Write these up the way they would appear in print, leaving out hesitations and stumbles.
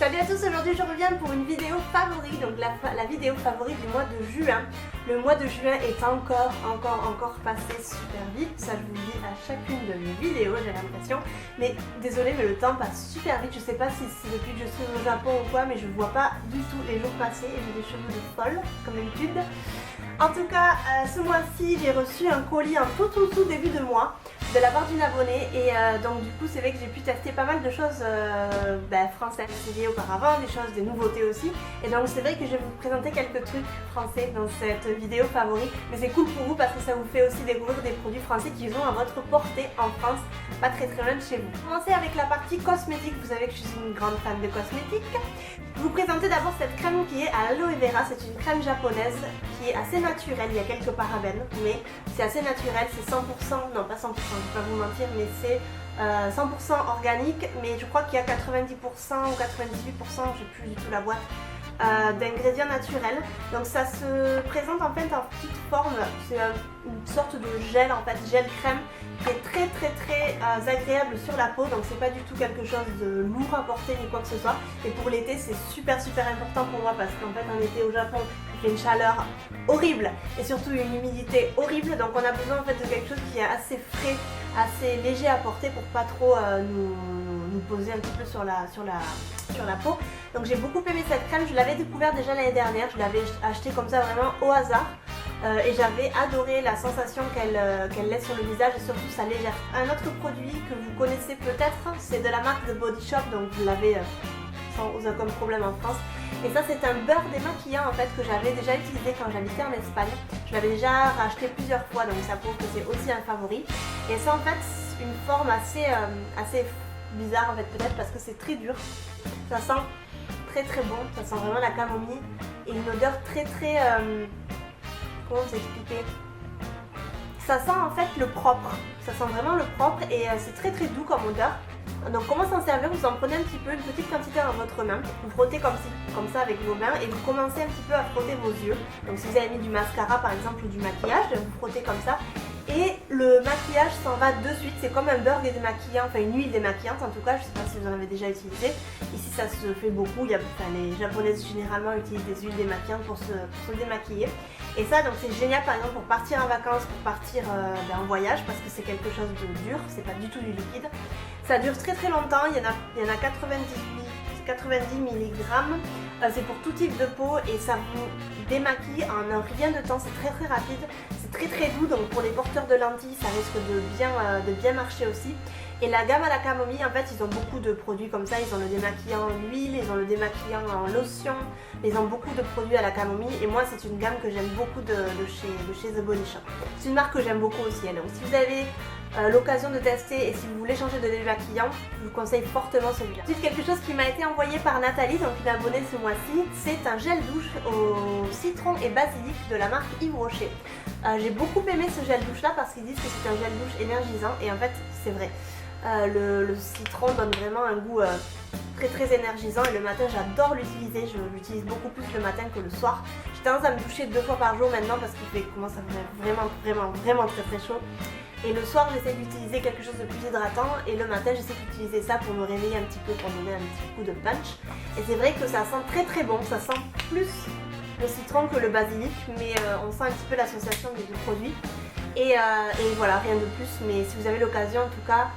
Salut à tous, aujourd'hui je reviens pour une vidéo favori, donc la vidéo favorite du mois de juin. Le mois de juin est encore passé super vite, ça je vous le dis à chacune de mes vidéos, j'ai l'impression. Mais désolé, mais le temps passe super vite, je sais pas si c'est depuis que je suis au Japon ou quoi, mais je vois pas du tout les jours passer et j'ai des cheveux de folle, comme d'habitude. En tout cas, ce mois-ci, j'ai reçu un colis en tout début de mois de la part d'une abonnée et donc du coup c'est vrai que j'ai pu tester pas mal de choses françaises auparavant, des nouveautés aussi, et donc c'est vrai que je vais vous présenter quelques trucs français dans cette vidéo favorite, mais c'est cool pour vous parce que ça vous fait aussi découvrir des produits français qui sont à votre portée en France, pas très loin de chez vous. Commencer avec la partie cosmétique, vous savez que je suis une grande fan de cosmétiques. Je vais vous présenter d'abord cette crème qui est à l'aloe vera, c'est une crème japonaise qui est assez naturelle, il y a quelques parabènes, mais c'est assez naturel, c'est 100%, non pas 100%, je ne vais pas vous mentir, mais c'est 100% organique, mais je crois qu'il y a 90% ou 98%, j'ai plus du tout la boîte, d'ingrédients naturels. Donc ça se présente en fait en petite forme, c'est une sorte de gel en fait, gel crème qui est très agréable sur la peau, donc c'est pas du tout quelque chose de lourd à porter ni quoi que ce soit. Et pour l'été c'est super important pour moi parce qu'en fait en été au Japon il fait une chaleur horrible et surtout une humidité horrible, donc on a besoin en fait de quelque chose qui est assez frais, assez léger à porter pour pas trop nous poser un petit peu sur la peau. Donc j'ai beaucoup aimé cette crème, je l'avais découvert déjà l'année dernière, je l'avais acheté comme ça vraiment au hasard. Et j'avais adoré la sensation qu'elle laisse sur le visage et surtout sa légèreté. Un autre produit que vous connaissez peut-être, c'est de la marque de Body Shop, donc vous l'avez sans aucun problème en France. Et ça c'est un beurre démaquillant en fait que j'avais déjà utilisé quand j'habitais en Espagne. Je l'avais déjà racheté plusieurs fois, donc ça prouve que c'est aussi un favori. Et ça en fait c'est une forme assez bizarre en fait, peut-être parce que c'est très dur. Ça sent très bon, ça sent vraiment la camomille et une odeur très comment vous expliquer? Ça sent en fait le propre, ça sent vraiment le propre et c'est très doux comme odeur. Donc comment s'en servir? Vous en prenez un petit peu, une petite quantité dans votre main, vous frottez comme ça avec vos mains et vous commencez un petit peu à frotter vos yeux. Donc si vous avez mis du mascara par exemple ou du maquillage, vous frottez comme ça. Et le maquillage s'en va de suite, c'est comme un beurre démaquillant, enfin une huile démaquillante en tout cas, je ne sais pas si vous en avez déjà utilisé. Ici ça se fait beaucoup, les japonaises généralement utilisent des huiles démaquillantes pour se démaquiller. Et ça donc c'est génial par exemple pour partir en vacances, pour partir en voyage parce que c'est quelque chose de dur, c'est pas du tout du liquide. Ça dure très longtemps, il y en a 90 mg, c'est pour tout type de peau et ça vous démaquille en un rien de temps, c'est très rapide, c'est très doux, donc pour les porteurs de lentilles ça risque de bien marcher aussi. Et la gamme à la camomille, en fait ils ont beaucoup de produits comme ça, ils ont le démaquillant en huile, ils ont le démaquillant en lotion, ils ont beaucoup de produits à la camomille et moi c'est une gamme que j'aime beaucoup de chez The Body Shop. C'est une marque que j'aime beaucoup aussi, donc si vous avez l'occasion de tester et si vous voulez changer de démaquillant, je vous conseille fortement celui-là. Ensuite quelque chose qui m'a été envoyé par Nathalie, donc une abonnée ce mois-ci, c'est un gel douche au citron et basilic de la marque Yves Rocher. J'ai beaucoup aimé ce gel douche là parce qu'ils disent que c'est un gel douche énergisant et en fait c'est vrai. Le citron donne vraiment un goût très énergisant et le matin j'adore l'utiliser, je l'utilise beaucoup plus le matin que le soir. J'ai tendance à me doucher 2 fois par jour maintenant parce qu'il commence à faire vraiment très chaud. Et le soir j'essaie d'utiliser quelque chose de plus hydratant et le matin j'essaie d'utiliser ça pour me réveiller un petit peu, pour donner un petit coup de punch. Et c'est vrai que ça sent très bon, ça sent plus le citron que le basilic, mais on sent un petit peu l'association des deux produits. Et voilà, rien de plus, mais si vous avez l'occasion en tout cas,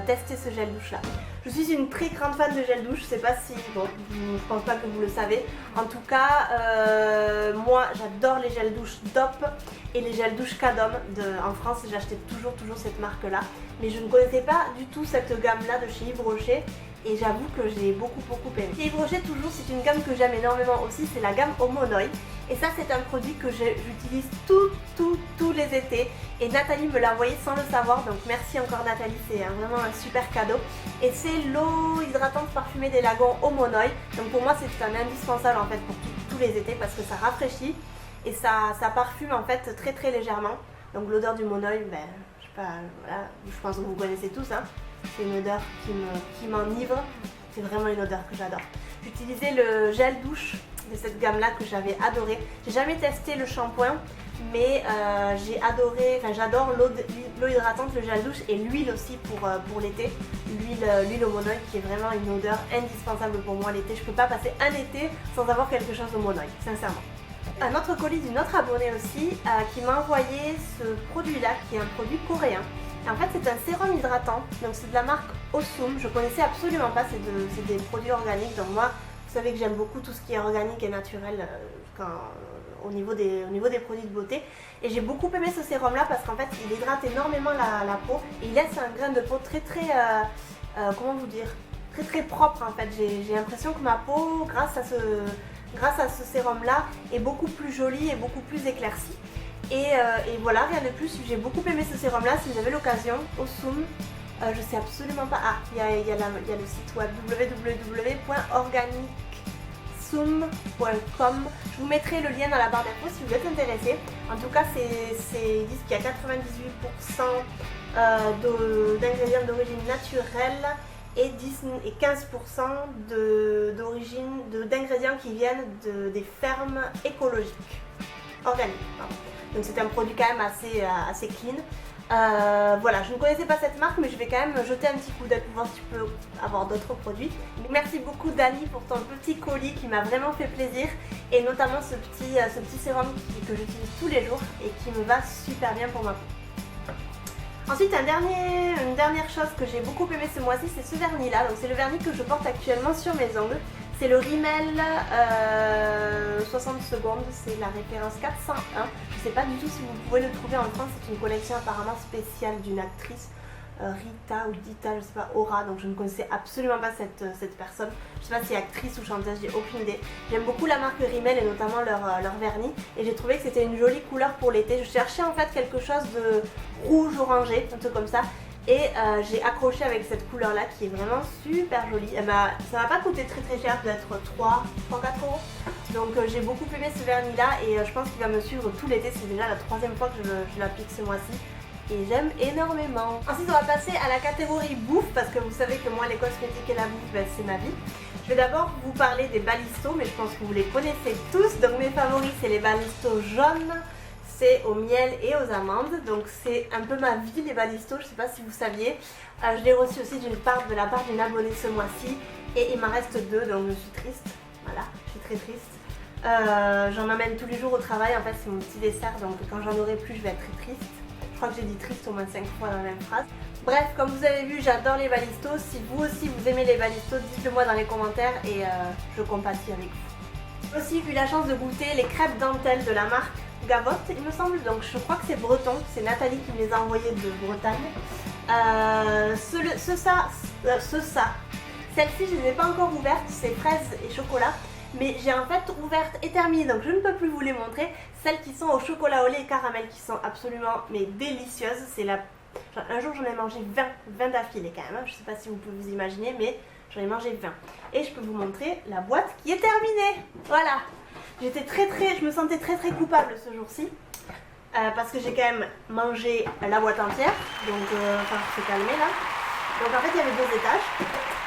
testez ce gel douche là. Je suis une très grande fan de gel douche, je sais pas si, bon, je pense pas que vous le savez. En tout cas, moi j'adore les gels douche DOP et les gels douche Cadom. En France j'achetais toujours cette marque là. Mais je ne connaissais pas du tout cette gamme là de chez Yves Rocher. Et j'avoue que j'ai beaucoup aimé. Chez Yves Rocher toujours, c'est une gamme que j'aime énormément aussi, c'est la gamme Omonoi. Et ça c'est un produit que j'utilise tous les étés. Et Nathalie me l'a envoyé sans le savoir, donc merci encore Nathalie, c'est vraiment un super cadeau. Et c'est l'eau hydratante parfumée des lagons Omonoi. Donc pour moi c'est un indispensable en fait pour tous les étés parce que ça rafraîchit et ça parfume en fait très légèrement. Donc l'odeur du Monoi, je sais pas, voilà, je pense que vous connaissez tous hein. C'est une odeur qui m'enivre, c'est vraiment une odeur que j'adore. J'utilisais le gel douche de cette gamme là que j'avais adoré. J'ai jamais testé le shampoing mais j'ai adoré, enfin j'adore l'eau hydratante, le gel douche et l'huile aussi pour l'été. L'huile au monoï qui est vraiment une odeur indispensable pour moi l'été. Je peux pas passer un été sans avoir quelque chose au monoï, sincèrement. Un autre colis d'une autre abonnée aussi qui m'a envoyé ce produit là qui est un produit coréen. En fait c'est un sérum hydratant, donc c'est de la marque Osum. Je connaissais absolument pas, c'est des produits organiques, donc moi vous savez que j'aime beaucoup tout ce qui est organique et naturel au niveau des produits de beauté. Et j'ai beaucoup aimé ce sérum là parce qu'en fait il hydrate énormément la peau et il laisse un grain de peau très comment vous dire, très propre en fait. J'ai l'impression que ma peau grâce à ce sérum là est beaucoup plus jolie et beaucoup plus éclaircie. Et voilà, rien de plus, j'ai beaucoup aimé ce sérum là. Si vous avez l'occasion, Osum, je sais absolument pas, il y a le site web www.organicsum.com. Je vous mettrai le lien dans la barre d'infos si vous êtes intéressé. En tout cas ils disent qu'il y a 98% d'ingrédients d'origine naturelle et 15% d'ingrédients qui viennent des fermes écologiques, organiques, pardon. Donc c'est un produit quand même assez clean. Voilà, je ne connaissais pas cette marque mais je vais quand même jeter un petit coup d'œil pour voir si je peux avoir d'autres produits. Merci beaucoup Dani pour ton petit colis qui m'a vraiment fait plaisir et notamment ce petit sérum que j'utilise tous les jours et qui me va super bien pour ma peau. Ensuite une dernière chose que j'ai beaucoup aimé ce mois-ci, c'est ce vernis là. Donc c'est le vernis que je porte actuellement sur mes ongles. C'est le Rimmel 60 secondes, c'est la référence 401. Je ne sais pas du tout si vous pouvez le trouver en France, c'est une collection apparemment spéciale d'une actrice, Rita ou Dita, je ne sais pas, Aura, donc je ne connaissais absolument pas cette personne. Je ne sais pas si c'est actrice ou chanteuse, j'ai aucune idée. J'aime beaucoup la marque Rimmel et notamment leur vernis et j'ai trouvé que c'était une jolie couleur pour l'été. Je cherchais en fait quelque chose de rouge orangé, un truc comme ça. Et j'ai accroché avec cette couleur là qui est vraiment super jolie. Ça m'a pas coûté très cher, peut-être 3-4 euros. Donc j'ai beaucoup aimé ce vernis là et je pense qu'il va me suivre tout l'été. C'est déjà la 3e fois que je l'applique ce mois-ci et j'aime énormément. Ensuite on va passer à la catégorie bouffe parce que vous savez que moi les cosmétiques et la bouffe c'est ma vie. Je vais d'abord vous parler des balistos mais je pense que vous les connaissez tous. Donc mes favoris c'est les balistos jaunes. C'est au miel et aux amandes, donc c'est un peu ma vie les balistos, je sais pas si vous saviez. Je l'ai reçu aussi de la part d'une abonnée ce mois-ci et il m'en reste 2 donc je suis triste, voilà, je suis très triste. J'en amène tous les jours au travail, en fait c'est mon petit dessert donc quand j'en aurai plus je vais être très triste. Je crois que j'ai dit triste au moins 5 fois dans la même phrase. Bref, comme vous avez vu, j'adore les balistos. Si vous aussi vous aimez les balistos, dites-le moi dans les commentaires et je compatis avec vous. J'ai aussi eu la chance de goûter les crêpes dentelles de la marque Gavotte, il me semble, donc je crois que c'est breton, c'est Nathalie qui me les a envoyés de Bretagne. Celle-ci je ne les ai pas encore ouvertes, c'est fraises et chocolat, mais j'ai en fait ouverte et terminée donc je ne peux plus vous les montrer. Celles qui sont au chocolat au lait et caramel qui sont absolument délicieuses, un jour j'en ai mangé 20 d'affilée quand même, je ne sais pas si vous pouvez vous imaginer mais j'en ai mangé 20. Et je peux vous montrer la boîte qui est terminée, voilà. Je me sentais très coupable ce jour-ci parce que j'ai quand même mangé la boîte entière, donc enfin c'est calmé là. Donc en fait il y avait 2 étages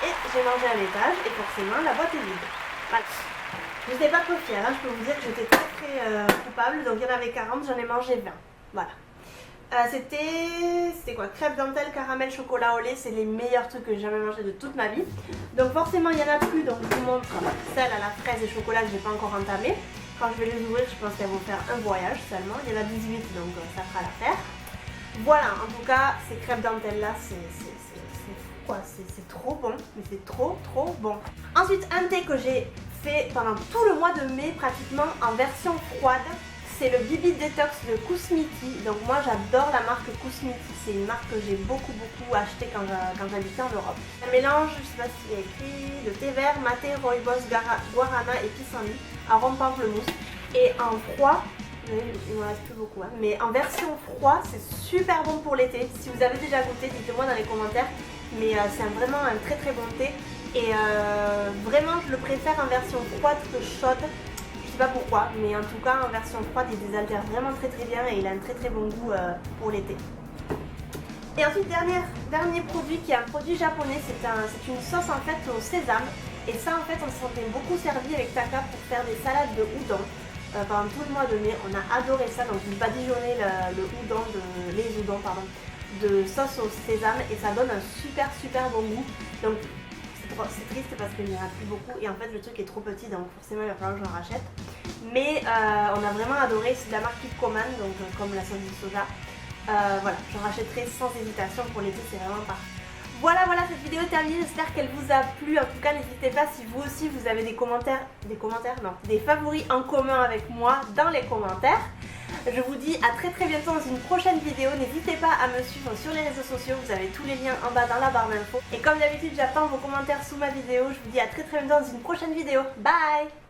et j'ai mangé un étage et forcément la boîte est vide. Voilà. Je n'étais pas trop fière, hein. Je peux vous dire que j'étais très coupable, donc il y en avait 40, j'en ai mangé 20. Voilà. C'était quoi? Crêpes dentelles, caramel, chocolat au lait, c'est les meilleurs trucs que j'ai jamais mangé de toute ma vie. Donc forcément il n'y en a plus, donc je vous montre celle à la fraise et chocolat que je n'ai pas encore entamée. Quand je vais les ouvrir, je pense qu'elles vont faire un voyage seulement. Il y en a 18, donc ça fera l'affaire. Voilà, en tout cas, ces crêpes dentelles là, c'est trop bon, mais c'est trop bon. Ensuite, un thé que j'ai fait pendant tout le mois de mai pratiquement en version froide. C'est le Bibi Detox de Kousmiti. Donc moi j'adore la marque Kousmiti. C'est une marque que j'ai beaucoup acheté quand j'habitais en Europe. Un mélange, je sais pas s'il y a écrit, de thé vert, maté, rooibos, guarana et pissenlit, arôme pamplemousse. Et en froid, il me reste plus beaucoup, hein, mais en version froid c'est super bon pour l'été. Si vous avez déjà goûté, dites-le moi dans les commentaires. Mais c'est vraiment un très bon thé. Et vraiment je le préfère en version froide que chaude. Je sais pas pourquoi, mais en tout cas en version froide il désaltère vraiment très bien et il a un très bon goût pour l'été. Et ensuite dernier produit qui est un produit japonais, c'est une sauce en fait au sésame. Et ça en fait on s'en est beaucoup servi avec Taka pour faire des salades de udon. pendant tout le mois de mai. On a adoré ça, donc il badigeonnait les udons de sauce au sésame et ça donne un super bon goût. Donc c'est triste parce qu'il n'y en a plus beaucoup et en fait le truc est trop petit, donc forcément il va falloir que je le rachète. Mais on a vraiment adoré, c'est de la marque Kikkoman, donc comme la sauce de soja. Voilà, je rachèterai sans hésitation pour l'été, c'est vraiment parfait. Voilà, cette vidéo est terminée, j'espère qu'elle vous a plu. En tout cas, n'hésitez pas si vous aussi vous avez des favoris en commun avec moi dans les commentaires. Je vous dis à très bientôt dans une prochaine vidéo. N'hésitez pas à me suivre sur les réseaux sociaux, vous avez tous les liens en bas dans la barre d'infos. Et comme d'habitude, j'attends vos commentaires sous ma vidéo. Je vous dis à très bientôt dans une prochaine vidéo. Bye!